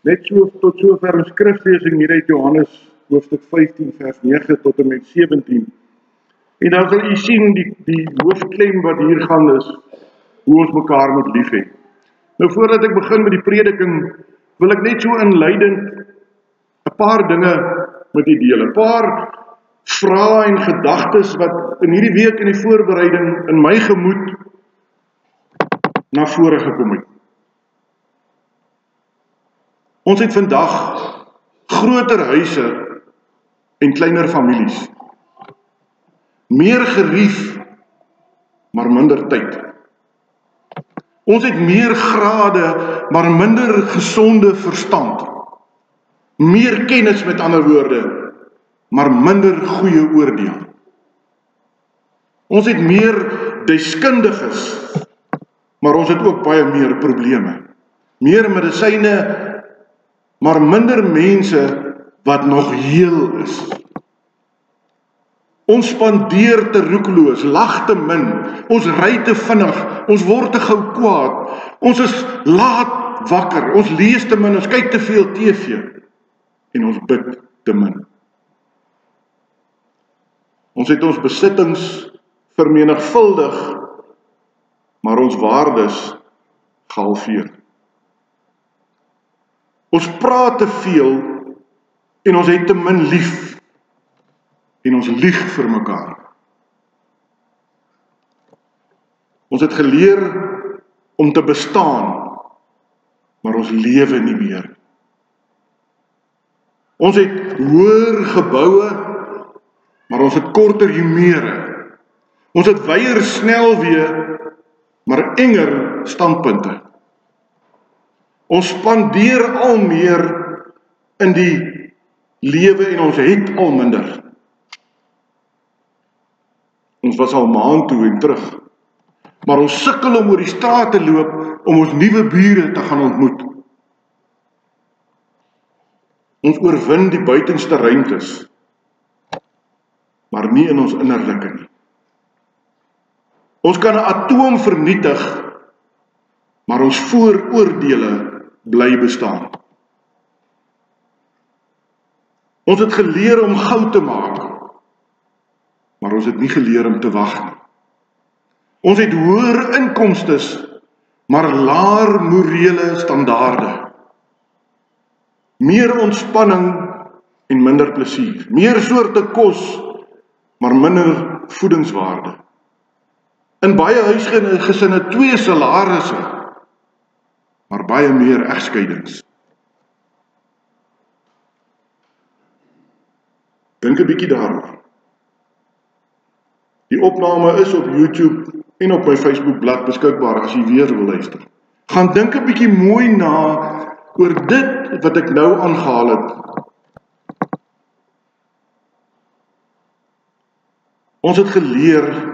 Net so tot sover ons skriflesing hier uit Johannes hoofstuk 15 vers 9 tot en met 17. En dan sal u sien die hoofklem wat hier gaan is hoe ons mekaar moet lief hê. Nou voordat ek begin met die prediking, wil ek net so inleidend 'n paar dinge met u deel. 'n Paar vrae en gedagtes wat in hierdie week in die voorbereiding in my gemoed na vore gekom het. Ons het vandag groter huise en kleiner families. Meer gerief, maar minder tyd. Ons het meer grade, maar minder gesonde verstand. Meer kennis met ander woorde, maar minder goeie oordeel. Ons het meer deskundiges, maar ons het ook baie meer probleme. Meer medisyne, maar minder mense wat nog heel is. Ons spandeer te roekeloos, lag te min, ons ry te vinnig, ons word te gou kwaad, ons is laat wakker, ons lees te min, ons kyk te veel TV en ons bid te min. Ons het ons besittings vermenigvuldig, maar ons waardes gehalveer. Ons praat te veel en ons het te min lief en ons lieg vir mekaar. Ons het geleer om te bestaan, maar ons lewe nie meer. Ons het hoër geboue, maar ons het korter humere. Ons het wyer snelweë, maar enger standpunte. Ons spandeer al meer in die lewe en ons het al minder. Ons was al maand toe en terug, maar ons sukkel om oor die straat te loop om ons nuwe bure te gaan ontmoet. Ons oorwin die buitenste ruimtes, maar nie in ons innerlike nie. Ons kan 'n atoom vernietig, maar ons vooroordele bly bestaan. Ons het geleer om goud te maak, maar ons het nie geleer om te wag nie. Ons het hoër inkomstes, maar laer morele standaarde. Meer ontspanning en minder plesier. Meer soorte kos, maar minder voedingswaarde. In baie huisgesinne 2 salarisse, maar baie meer egskeidings. Dink 'n bietjie daaroor. Die opname is op YouTube en op my Facebookblad beskikbaar as jy weer wil luister. Gaan dink 'n bietjie mooi na oor dit wat ek nou aangehaal het. Ons het geleer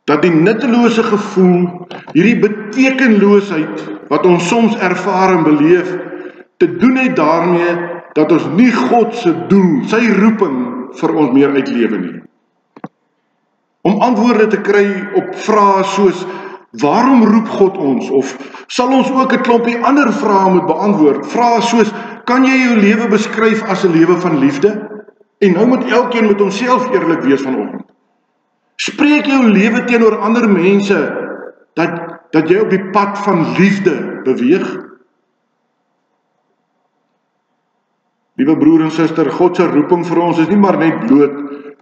dat die nuttelose gevoel, hierdie betekenloosheid wat ons soms ervaar en beleef, te doen het daarmee dat ons nie God se doel, sy roeping vir ons meer uitlewe nie. Om antwoorde te kry op vrae soos, waarom roep God ons? Of sal ons ook 'n klompie ander vrae moet beantwoord? Vrae soos, kan jy jou lewe beskryf as 'n lewe van liefde? En nou moet elkeen met homself eerlik wees vanoggend. Spreek jou lewe teenoor ander mense dat jy op die pad van liefde beweeg? Liewe broer en suster, God se roeping vir ons is nie maar net bloot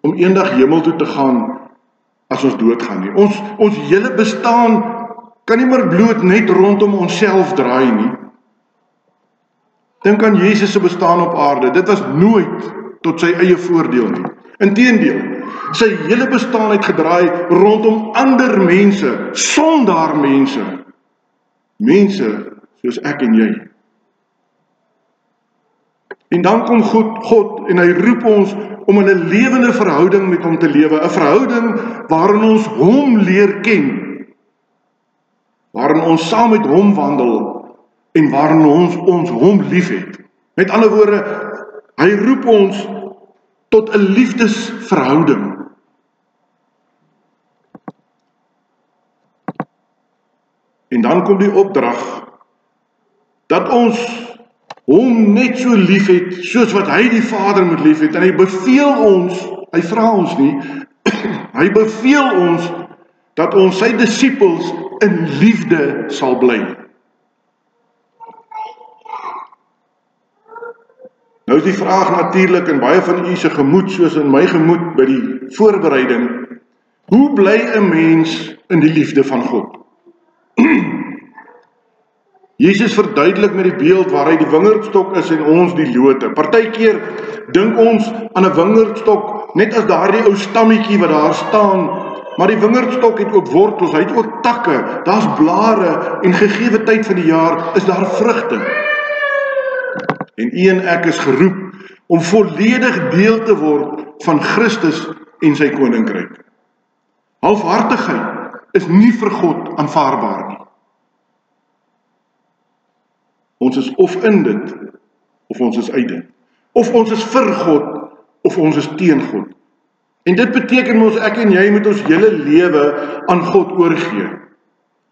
om eendag hemel toe te gaan as ons doodgaan nie. Ons hele bestaan kan nie maar bloot net rondom onsself draai nie. Dink aan Jesus se bestaan op aarde. Dit was nooit tot sy eie voordeel nie. Inteendeel, sy hele bestaan het gedraai rondom ander mense, sondaar mense. Mense soos ek en jy. En dan kom God en hy roep ons om in 'n lewende verhouding met hom te lewe, 'n verhouding waarin ons hom leer ken, waarin ons saam met hom wandel en waarin ons hom liefhet. Met ander woorde, hy roep ons tot 'n liefdesverhouding. En dan kom die opdrag dat ons hom net so lief het, soos wat hy die Vader moet lief het, en hy beveel ons, hy vra ons nie, hy beveel ons, dat ons sy disippels in liefde sal bly. Nou is die vraag natuurlik in baie van u se gemoed, soos in my gemoed by die voorbereiding, hoe bly 'n mens in die liefde van God? Jesus verduidelik met die beeld waar hy die wingerdstok is en ons die lote. Partykeer dink ons aan 'n wingerdstok net as daardie ou stammetjie wat daar staan, maar die wingerdstok het ook wortels, hy het ook takke, daar's blare en gegeewe tyd van die jaar is daar vrugte. En u en ek is geroep om volledig deel te word van Christus en sy koninkryk. Halfhartigheid is nie vir God aanvaarbaar nie. Ons is of in dit, of ons is uit dit. Of ons is vir God, of ons is teen God. En dit beteken ons, ek en jy moet ons hele lewe aan God oorgee.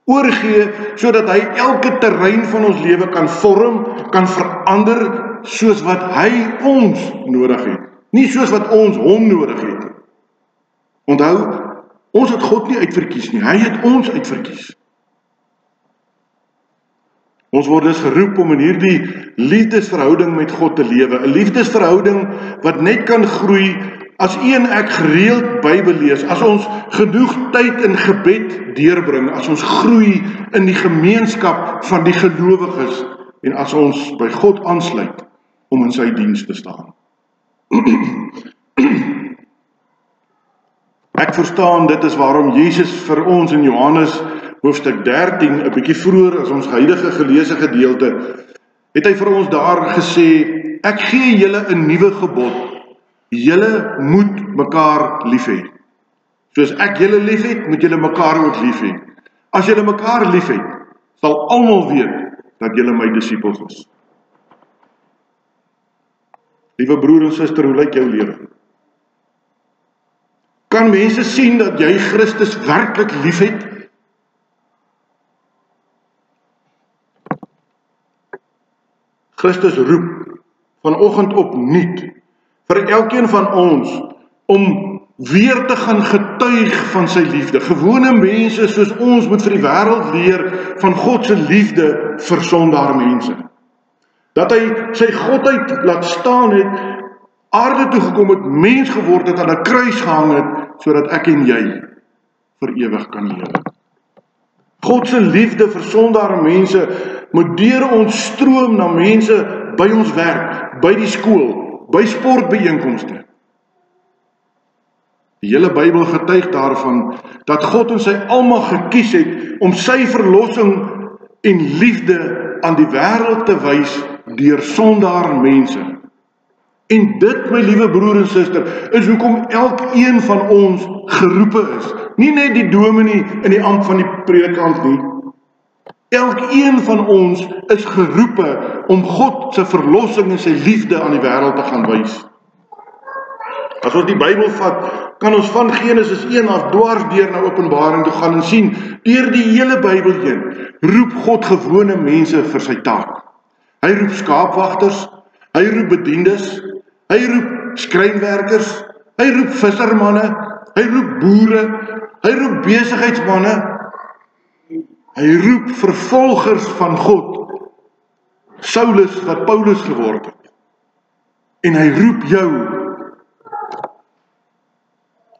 Oorgee, sodat hy elke terrein van ons lewe kan vorm, kan verander, soos wat hy ons nodig het. Nie soos wat ons hom nodig het. Onthou, ons het God nie uitverkies nie, hy het ons uitverkies. Ons word dus geroep om in hierdie liefdesverhouding met God te lewe. 'n Liefdesverhouding wat net kan groei as u en ek gereeld Bybel lees, as ons genoeg tyd in gebed deurbring, as ons groei in die gemeenskap van die gelowiges en as ons by God aansluit om in sy diens te staan. Ek verstaan, dit is waarom Jesus vir ons in Johannes hoofstuk 13, 'n bietjie vroeër as ons huidige geleesde gedeelte, het hy vir ons daar gesê, ek gee julle 'n nuwe gebod, julle moet mekaar lief hê. Soos ek julle lief het, moet julle mekaar ook lief hê. As julle mekaar lief het, sal almal weet dat julle my disippels is. Liewe broer en suster, hoe lyk jou lewe? Kan mense sien dat jy Christus werklik lief het? Christus roep vanoggend opnuut vir elkeen van ons om weer te gaan getuig van sy liefde. Gewone mense soos ons moet vir die wêreld leer van God se liefde vir sondaar mense. Dat hy sy godheid laat staan het, aarde toe gekom het, mens geword het, aan 'n kruis gehang het, sodat ek en jy vir ewig kan lewe. God se liefde vir sondaar mense moet deur ons stroom na mense by ons werk, by die skool, by sportbijeenkomste. Die hele Bybel getuig daarvan dat God in sy almag gekies het om sy verlossing en liefde aan die wêreld te wys deur sondaar mense. En dit, my liewe broer en suster, is hoekom elkeen van ons geroepe is. Nie net die dominee in die ampt van die predikant nie. Elkeen van ons is geroepe om God se verlossing en sy liefde aan die wêreld te gaan wys. As ons die Bybel vat, kan ons van Genesis 1 af dwars deur na Openbaring toe gaan en sien, deur die hele Bybel heen, roep God gewone mense vir sy taak. Hy roep skaapwagters, hy roep bediendes, hy roep skrynwerkers, hy roep vissermanne, hy roep boere, hy roep besigheidsmanne, hy roep vervolgers van God, Saulus wat Paulus geword het. En hy roep jou.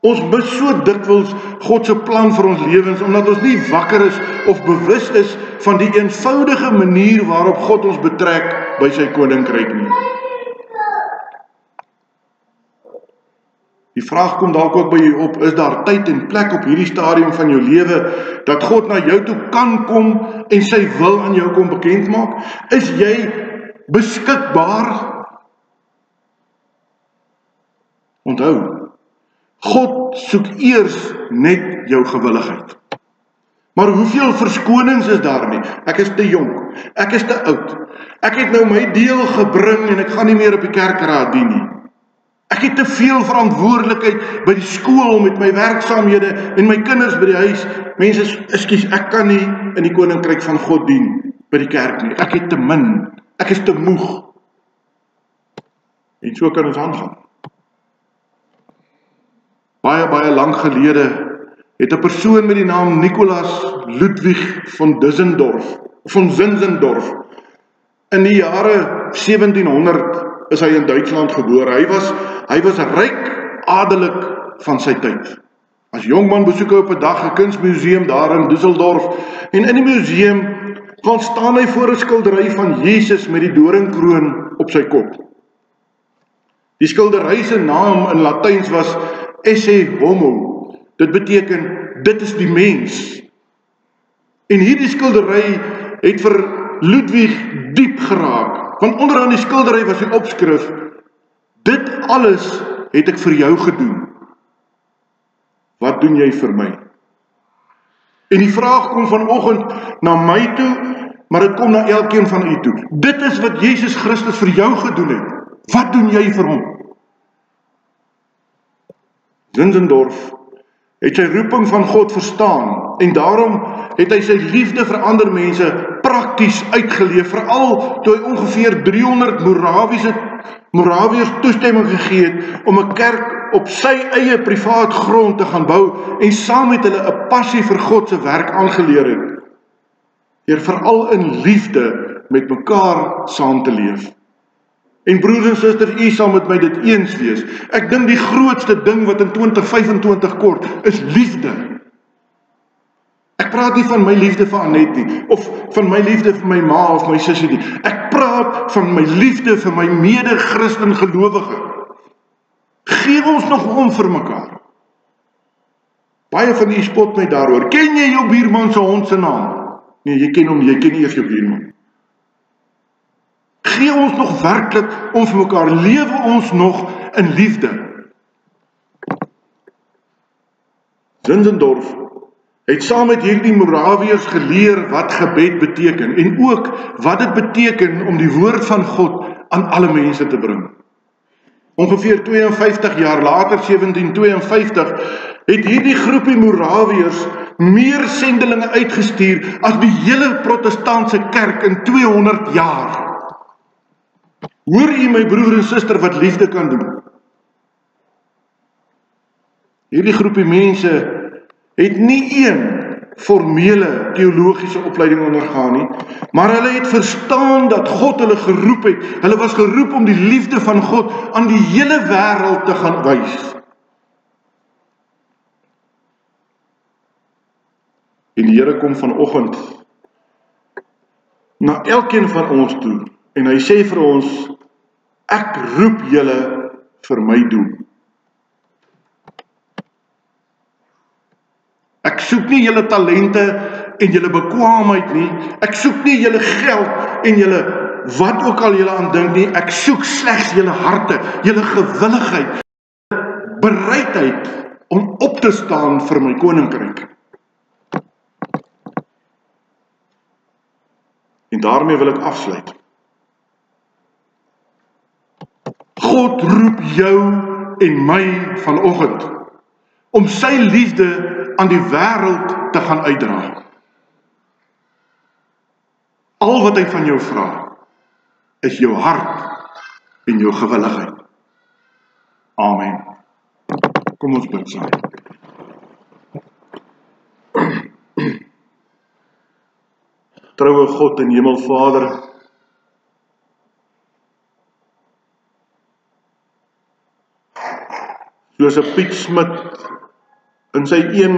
Ons mis so dikwels God se plan vir ons lewens, omdat ons nie wakker is of bewus is van die eenvoudige manier waarop God ons betrek by sy koninkryk nie. Die vraag kom dalk ook by jou op, is daar tyd en plek op hierdie stadium van jou lewe dat God na jou toe kan kom en sy wil aan jou kom bekend maak? Is jy beskikbaar? Onthou, God soek eers net jou gewilligheid. Maar hoeveel verskonings is daar nie? Ek is te jonk, ek is te oud, ek het nou my deel gebring en ek gaan nie meer op die kerkraad dien nie. Ek het te veel verantwoordelikheid by die skool met my werksaamhede en my kinders by die huis. Mense, ekskuus, ek kan nie in die koninkryk van God dien by die kerk nie. Ek het te min, ek is te moeg. En so kan ons aangaan. Baie lank gelede het 'n persoon met die naam Nicolaas Ludwig von Zinzendorf in die jare 1700 is hy in Duitsland gebore. Hy was ryk adellik van sy tyd. As jongman besoek hy op 'n dag 'n kunsmuseum daar in Düsseldorf en in die museum gaan staan hy voor 'n skildery van Jesus met die doringkroon op sy kop. Die skildery se naam in Latyns was Esse Homo. Dit beteken, dit is die mens. En hierdie skildery het vir Ludwig diep geraak, want onderaan die skildery was die opskrif, dit alles het ek vir jou gedoen. Wat doen jy vir my? En die vraag kom vanoggend na my toe, maar dit kom na elkeen van u toe. Dit is wat Jesus Christus vir jou gedoen het. Wat doen jy vir hom? Zinzendorf het sy roeping van God verstaan en daarom het hy sy liefde vir ander mense prakties uitgeleef, veral toe hy ongeveer 300 Morawiërs toestemming gegee het om 'n kerk op sy eie privaat grond te gaan bou en saam met hulle 'n passie vir God se werk aangeleer het, deur veral in liefde met mekaar saam te leef. En broers en susters, u sal met my dit eens wees. Ek dink die grootste ding wat in 2025 kort is liefde. Ek praat nie van my liefde vir Anet nie, of van my liefde vir my ma of my sussie nie. Ek praat van my liefde vir my mede-Christen gelowige. Gee ons nog om vir mekaar. Baie van u spot my daaroor. Ken jy jou buurman se hond se naam? Nee, jy ken hom, jy ken nie eers jou buurman. Gee ons nog werklik om vir mekaar, lewe ons nog in liefde. Zinzendorf het saam met hierdie Morawiërs geleer wat gebed beteken en ook wat dit beteken om die woord van God aan alle mense te bring. Ongeveer 52 jaar later, 1752, het hierdie groepie Morawiërs meer sendelinge uitgestuur as die hele protestantse kerk in 200 jaar. Hoor u my broer en suster wat liefde kan doen? Hierdie groepie mense het nie een formele teologiese opleiding ondergaan nie, maar hulle het verstaan dat God hulle geroep het. Hulle was geroep om die liefde van God aan die hele wêreld te gaan wys. En die Here kom vanoggend na elkeen van ons toe en hy sê vir ons, ek roep julle vir my doel. Ek soek nie julle talente en julle bekwaamheid nie. Ek soek nie julle geld en julle wat ook al julle aan dink nie. Ek soek slegs julle harte, julle gewilligheid, bereidheid om op te staan vir my koninkryk. En daarmee wil ek afsluit. God roep jou en my vanoggend om sy liefde aan die wêreld te gaan uitdra. Al wat hy van jou vra, is jou hart en jou gewilligheid. Amen. Kom ons bid saam. Troue God en Hemelvader, soos 'n Piet Smit in sy een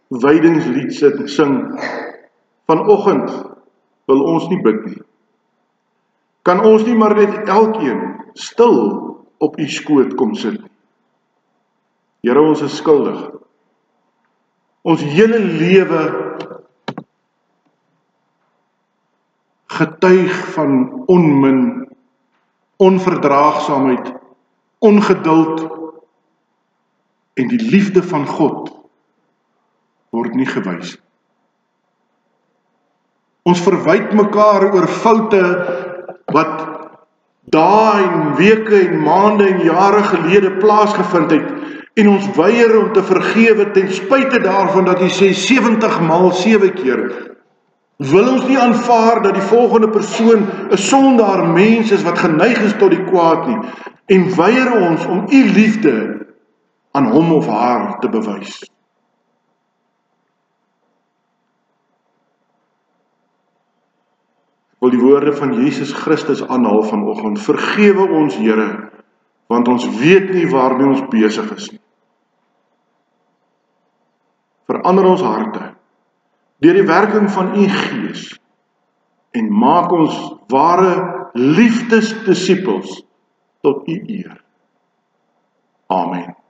wydingslied sing, vanoggend wil ons nie bid nie. Kan ons nie maar net elkeen stil op u skoot kom sit nie. Here, ons is skuldig. Ons hele lewe getuig van onmin, onverdraagsaamheid, ongeduld, en die liefde van God word nie gewys. Ons verwyd mekaar oor foute wat dae en weke en maande en jare gelede plaasgevind het, en ons weier om te vergewe ten spyte daarvan dat hy sê 70 maal 7 keer. Wil ons nie aanvaar dat die volgende persoon 'n sondaar mens is wat geneig is tot die kwaad nie. en weier ons om u liefde aan hom of haar te bewys. Ek wil die woorde van Jesus Christus aanhaal vanoggend. Vergewe ons, Here, want ons weet nie waarmee ons besig is nie. Verander ons harte deur die werking van u Gees en maak ons ware liefdesdisippels tot u eer. Amen.